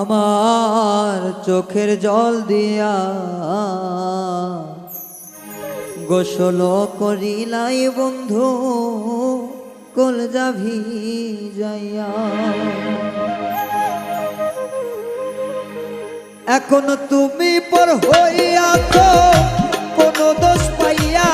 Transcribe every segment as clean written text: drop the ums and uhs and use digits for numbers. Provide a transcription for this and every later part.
আমার চোখের জল দিয়া গোসল করিলাই বন্ধু কলজা ভিজাইয়া। এখন তুমি পর হইয়াছ কোন দোষ পাইয়া,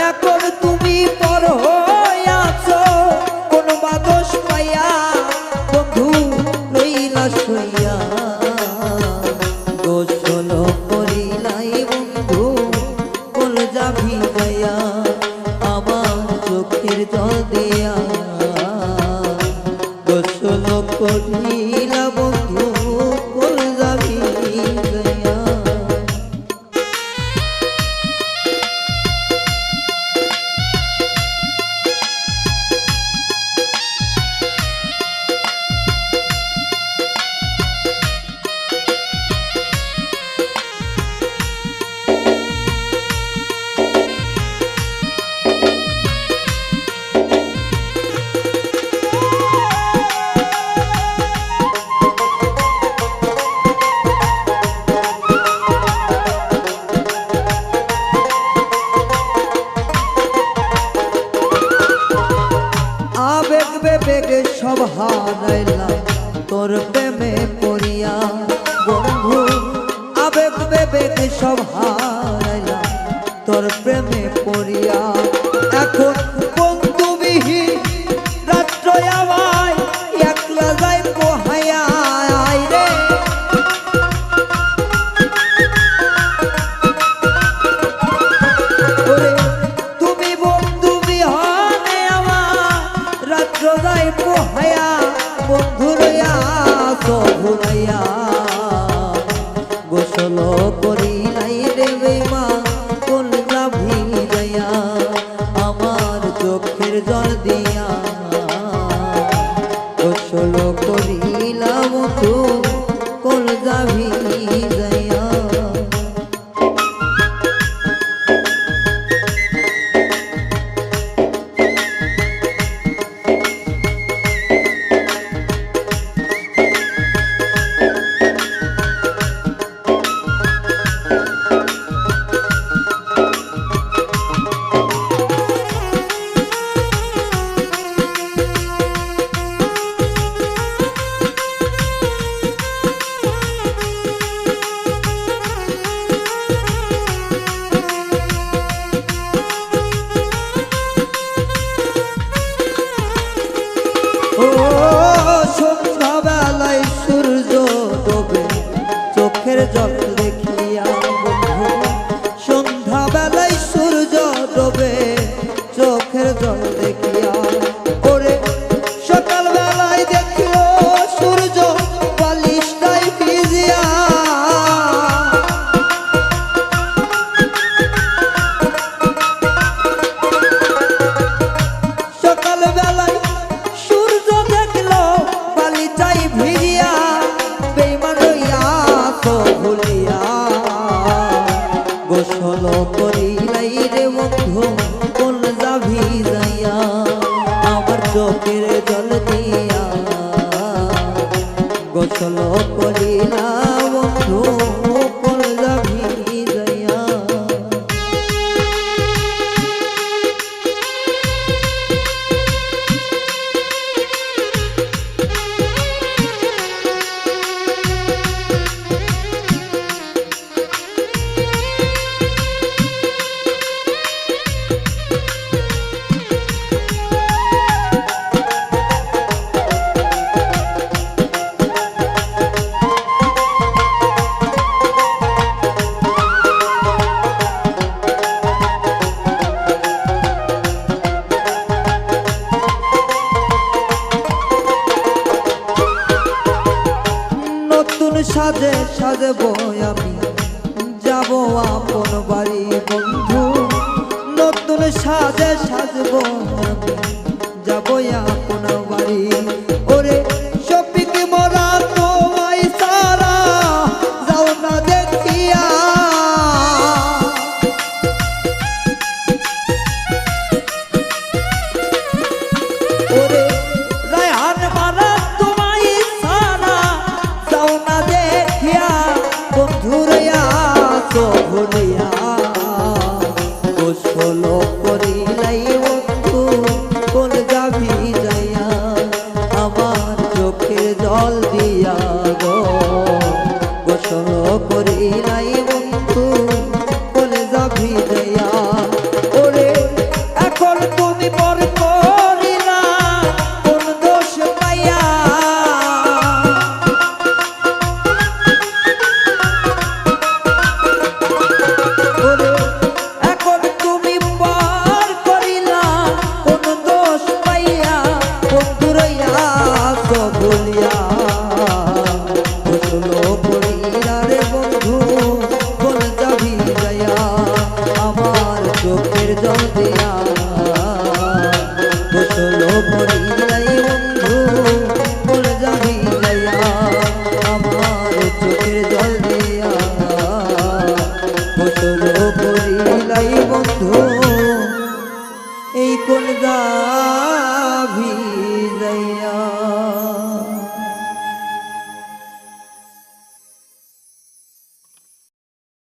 এখন তুমি পর হইয়াছ কোন বা দোষ পাইয়া, বন্ধু লইলা সইয়া গোসল করিলাই বন্ধু কলজা ভিজাইয়া। আমার চোখের জল দিয়া গোসল করিলা বন্ধু কলজা ভিজাইয়া। আবেগ বেগে সব হারাইলাম তোর প্রেমে পড়িয়া বন্ধু, আবেগ বেগে সব হারাইলাম তোর প্রেমে পড়িয়া। এখন বন্ধুবিহীন রাত্র আমায় একলা যাই পোহাইয়া রে। তুমি বন্ধু বিহনে আমার রাত্র যাই পোহাইয়া, বন্ধু রইয়া ভুলাইয়া গোসল করিলাই রে বেঈমান কলজা ভিজাইয়া। আমার চোখের জল দিয়া গোসল করিলা বন্ধু কলজা ভিজাইয়া। সন্ধ্যাবেলায় সূর্য ডোবে চোখের জল দেখিয়া বন্ধু, সন্ধ্যাবেলায় সূর্য ডোবে চোখের জল দেখিয়া। ওরে সকালবেলায় দেখিও সূর্য বালিশটাই ভিজিয়া। সকালবেলায় সূর্য দেখলো বালিটাই ভিজিয়া, বেঈমান হইয়া তো ভুলিয়া গোসল করিলাই রে বন্ধু কলজা ভিজাইয়া। আমার চোখের জল দিয়া গোসল করিলা বন্ধু কলজা ভিজাইয়া। সাজে সাজব আমি যাব আপন বাড়ি বন্ধু, নতুন সাজে সাজব আমি যাব আপন বাড়ি। ওরে শফিক মোরা তোমায় সারা যাও না দেখিয়া। গোসল করিলাই বন্ধু কোন যাবি যাইয়া আমার চোখের জল দিয়া গো গোসল করিলাই বন্ধু কোন যাবি যাইয়া ওরে এখন তুমি পর করিলা কোন দোষ পাইয়া ওরে এখন তুমি পর করিলা কোন দোষ পাইয়া বন্ধু রইয়া তো ভুলিয়া গোসল করিলা রে বন্ধু কোন যাবি যাইয়া আমার চোখের জল দিয়া গোসল করি